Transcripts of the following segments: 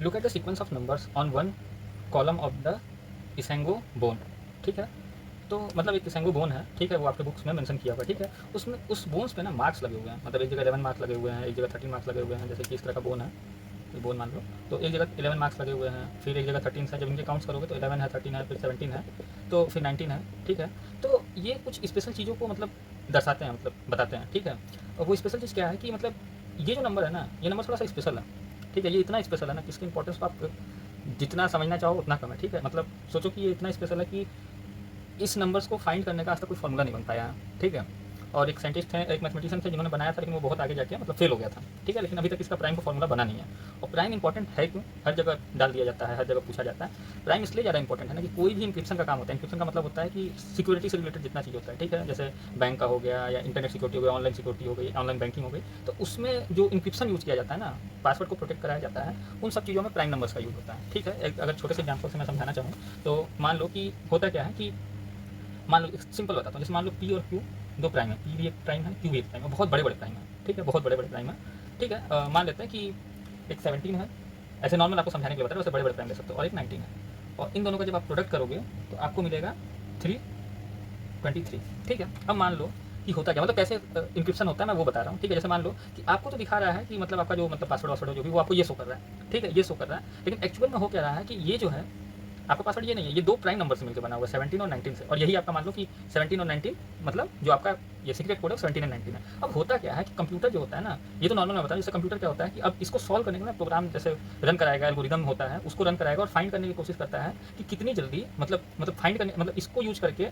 Look at the sequence of numbers on one column of the Ishango bone. ठीक है, तो मतलब एक इसेंगो बोन है, ठीक है, वो आपके बुक्स में मेंशन किया हुआ है, ठीक है। उसमें उस बोन्स पे ना मार्क्स लगे हुए हैं, मतलब एक जगह 11 मार्क्स लगे हुए हैं, एक जगह 13 मार्क्स लगे हुए हैं, जैसे कि इस तरह का बोन है, ये बोन मान लो, तो एक जगह 11 मार्क्स लगे हुए हैं, फिर एक जगह 13 है, जब इनके काउंट्स करोगे तो 11 है, 13 है, फिर 17 है, तो फिर 19 है, ठीक है। तो ये कुछ स्पेशल चीज़ों को मतलब दर्शाते हैं, मतलब बताते हैं, ठीक है। और वो स्पेशल चीज़ क्या है कि मतलब ये जो नंबर है ना, ये नंबर थोड़ा सा स्पेशल है, ठीक है। ये इतना स्पेशल है ना कि इसकी इंपॉर्टेंस को आप जितना समझना चाहो उतना कम है, ठीक है। मतलब सोचो कि ये इतना स्पेशल है कि इस नंबर्स को फाइंड करने का आज तक कोई फॉर्मूला नहीं बन पाया है, ठीक है। और एक साइंटिस्ट हैं, एक मैथमेटिशियन थे जिन्होंने बनाया था, लेकिन वो बहुत आगे जाके मतलब फेल हो गया था, ठीक है। लेकिन अभी तक इसका प्राइम का फॉर्मूला बना नहीं है। और प्राइम इंपॉर्टेंट है क्यों, हर जगह डाल दिया जाता है, हर जगह पूछा जाता है। प्राइम इसलिए ज़्यादा इंपॉर्टेंट है ना कि कोई भी इंक्रिप्शन का काम होता है, इंक्रिप्शन का मतलब होता है कि सिक्योरिटी से रिलेटेड जितना चीज़ होता है, ठीक है। जैसे बैंक का हो गया, या इंटरनेट सिक्योरिटी हो गया, ऑनलाइन सिक्योरिटी हो गई, ऑनलाइन बैंकिंग हो गई, तो उसमें जो इंक्रिप्शन यूज़ किया जाता है ना, पासवर्ड को प्रोटेक्ट कराया जाता है, उन सब चीज़ों में प्राइम नंबर्स का यूज़ होता है, ठीक है। अगर छोटे से एग्जाम्पल से मैं समझाना चाहूँ तो मान लो कि होता क्या है कि मान लो सिंपल बताता हूँ, जैसे मान लो पी और क्यू दो प्राइम है, पी भी एक प्राइम है, क्यू भी एक प्राइम है, बहुत बड़े बड़े प्राइम है, ठीक है, बहुत बड़े बड़े प्राइम है, ठीक है। मान लेते हैं कि एक 17 है, ऐसे नॉर्मल आपको समझाने के लिए बता रहे हैं, वैसे बड़े बड़े प्राइम ले सकते हो, और एक 19 है, और इन दोनों का जब आप प्रोडक्ट करोगे तो आपको मिलेगा 323, ठीक है। अब मान लो कि होता क्या, मतलब कैसे इंक्रिप्शन होता है मैं वो बता रहा हूँ, ठीक है। जैसे मान लो कि आपको तो दिखा रहा है कि मतलब आपका जो मतलब पासवर्ड वासवर्ड जो भी वो आपको ये शो कर रहा है, ठीक है, ये शो कर रहा है, लेकिन एक्चुअल में हो क्या रहा है कि ये जो है आपका पासवर्ड ये नहीं है, ये दो प्राइम नंबर से मिलकर बना हुआ है, 17 और 19 से, और यही आपका मान लो कि 17 और 19 मतलब जो आपका ये सीक्रेट कोड है 17 और 19 है। अब होता क्या है कि कंप्यूटर जो होता है ना, ये तो नॉर्मल मैं बताऊँ, जैसे कंप्यूटर क्या होता है कि अब इसको सॉल्व करने के लिए प्रोग्राम जैसे रन कराएगा, एल्गोरिदम होता है, उसको रन कराएगा और फाइंड करने की कोशिश करता है कि कितनी जल्दी मतलब फाइंड करने, मतलब इसको यूज करके,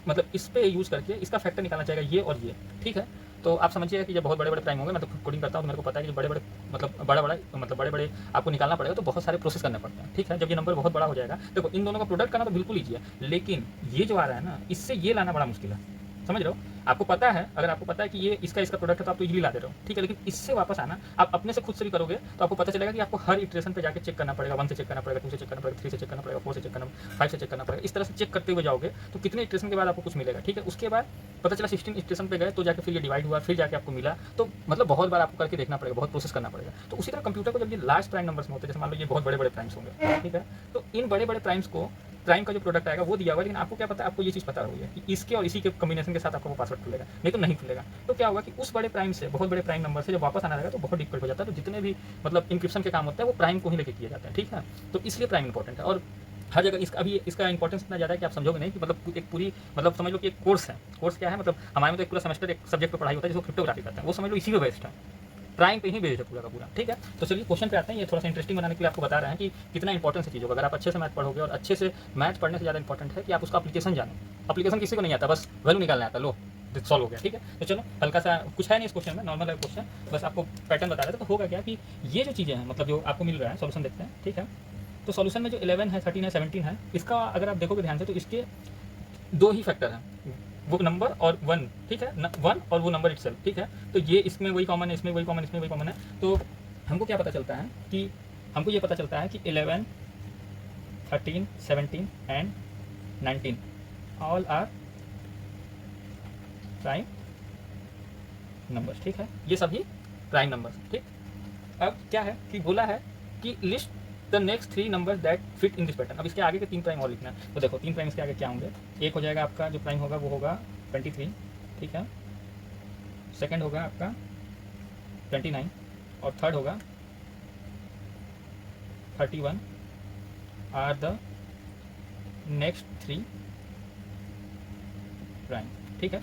मतलब इस पे यूज करके इसका फैक्टर निकालना चाहेगा, ये और ये, ठीक है। तो आप समझिएगा कि जब बहुत बड़े बड़े प्राइम होंगे, मैं तो कोडिंग करता हूँ तो मेरे को पता है कि बड़े बड़े मतलब बड़े बड़े आपको निकालना पड़ेगा, तो बहुत सारे प्रोसेस करने पड़ते हैं, ठीक है। जब ये नंबर बहुत बड़ा हो जाएगा, देखो इन दोनों का प्रोडक्ट करना तो बिल्कुल ईजी है, लेकिन ये जो आ रहा है ना, इससे ये लाना बड़ा मुश्किल है, समझ रहे हो। आपको पता है, अगर आपको पता है कि ये इसका इसका प्रोडक्ट है तो आप तो इजीली ला दे रहे हो, ठीक है। लेकिन इससे वापस आना आप अपने से खुद से भी करोगे तो आपको पता चलेगा कि आपको हर इटरेशन पे जाके चेक करना पड़ेगा, 1 से चेक करना पड़ेगा, 2 से चेक करना पड़ेगा, 3 से चेक करना पड़ेगा, 4 से चेक करना, 5 से चेक करना पड़ेगा। इस तरह से चेक करते हुए जाओगे तो कितने इटरेशन के बाद आपको कुछ मिलेगा, ठीक है। उसके बाद पता चला 16 इटरेशन पे गए तो जाके फिर ये डिवाइड हुआ, फिर जाके आपको मिला, तो मतलब बहुत बार आपको करके देखना पड़ेगा, बहुत प्रोसेस करना पड़ेगा। तो उसी तरह कंप्यूटर को जब ये लार्ज प्राइम नंबर्स में होते हैं, जैसे मान लो ये बहुत बड़े बड़े प्राइम्स होंगे, ठीक है, तो इन बड़े बड़े प्राइम्स को प्राइम का जो प्रोडक्ट आएगा वो दिया हुआ है, लेकिन आपको क्या पता है, आपको ये चीज़ पता होगी कि इसके और इसी के कॉम्बिनेशन के साथ आपको वो पासवर्ड खुलेगा, नहीं तो नहीं खुलेगा। तो क्या होगा कि उस बड़े प्राइम से, बहुत बड़े प्राइम नंबर से जब वापस आना रहेगा तो बहुत डिफिकल्ट हो जाता है। तो जितने भी मतलब इंक्रिप्शन के काम होते हैं वो प्राइम को ही लेके किए जाते हैं, ठीक है। तो इसलिए प्राइम इंपॉर्टेंट है, और हर जगह इसका अभी इसका इंपॉर्टेंस इतना ज़्यादा है कि आप समझोगे नहीं कि मतलब एक पूरी मतलब समझ लो कि एक कोर्स है। कोर्स क्या है, मतलब हमारे में तो एक पूरा सेमेस्टर एक सब्जेक्ट पर पढ़ाई होता है जिसको क्रिप्टोग्राफी करते हैं, वो समझ लो इसी में बेस्ड है, प्राइम पे ही बेस्ड है पूरा का पूरा, ठीक है। तो चलिए क्वेश्चन पे आते हैं। ये थोड़ा सा इंटरेस्टिंग बनाने के लिए आपको बता रहे हैं कि कितना इंपॉर्टेंस है चीज़ों का। अगर आप अच्छे से मैथ पढ़ोगे, और अच्छे से मैथ पढ़ने से ज़्यादा इंपॉर्टेंट है कि आप उसका एप्लीकेशन जानो। एप्लीकेशन किसी को नहीं आता, बस वैल्यू निकालना आता, लो सॉल्व हो गया, ठीक है। तो चलो हल्का सा कुछ है नहीं इस क्वेश्चन में, नॉर्मल है क्वेश्चन, बस आपको पैटर्न बता रहे थे। तो होगा क्या कि ये जो चीज़ें हैं मतलब जो आपको मिल रहा है, सॉल्यूशन देखते हैं, ठीक है। तो सॉल्यूशन में जो 11 है, 13 है, 17 है, इसका अगर आप देखोगे ध्यान से तो इसके दो ही फैक्टर हैं, वो नंबर और वन, ठीक है, वन और वो नंबर इटसेल्फ, ठीक है। तो ये इसमें वही कॉमन है, इसमें वही कॉमन, इसमें वही कॉमन है। तो हमको क्या पता चलता है कि हमको ये पता चलता है कि 11, 13, 17 and 19 all are prime numbers, ठीक है। ये सभी प्राइम नंबर्स, ठीक। अब क्या है कि बोला है कि list the next 3 number that fit in this pattern. अब इसके आगे के 3 प्राइम और लिखना है। तो देखो 3 प्राइम इसके आगे क्या होंगे, एक हो जाएगा आपका जो प्राइम होगा वो होगा 23, ठीक है। सेकंड होगा आपका 29, और थर्ड होगा 31 आर द नेक्स्ट 3 प्राइम, ठीक है।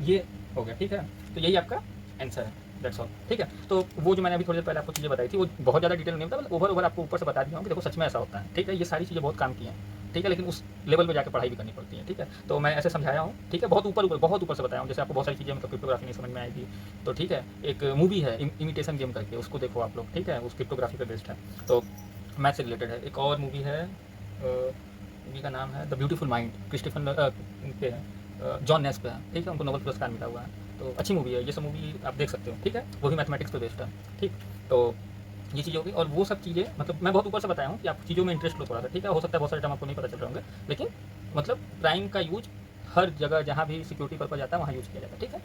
ये हो गया, ठीक है। तो यही आपका आंसर है, दैट्स ऑल, ठीक है। तो वो जो मैंने अभी थोड़ी देर पहले आपको चीज़ें बताई थी वो बहुत ज़्यादा डिटेल नहीं होता, मतलब ओवर आपको ऊपर से बता दिया हूँ कि देखो सच में ऐसा होता है, ठीक है। ये सारी चीज़ें बहुत काम की हैं, ठीक है, लेकिन उस लेवल पे जाकर पढ़ाई भी करनी पड़ती है, ठीक है। तो मैं ऐसे समझाया हूँ, ठीक है, बहुत ऊपर से बताया हूँ। जैसे आपको बहुत सारी चीज़ें मतलब क्रिप्टोग्राफी नहीं समझ में आएगी तो ठीक है, एक मूवी है इमिटेशन गेम करके, उसको देखो आप लोग, ठीक है, उस क्रिप्टोग्राफी पर बेस्ड है, तो मैथ से रिलेटेड है। एक और मूवी है, मूवी का नाम है द ब्यूटीफुल माइंड, क्रिस्टोफर पे है, जॉन नेस पे है, ठीक है, उनको नोबेल पुरस्कार मिला हुआ है। तो अच्छी मूवी है, ये सब मूवी आप देख सकते हो, ठीक है, वो भी मैथमेटिक्स पे बेस्ड है, ठीक। तो ये चीज़ होगी, और वो सब चीज़ें मतलब मैं बहुत ऊपर से बताया हूँ कि आप चीज़ों में इंटरेस्ट लो थोड़ा सा, ठीक है। हो सकता है बहुत सारे टर्म आपको नहीं पता चल रहे होंगे, लेकिन मतलब प्राइम का यूज हर जगह जहाँ भी सिक्योरिटी पर्पज आता है वहाँ यूज़ किया जाता है, ठीक है।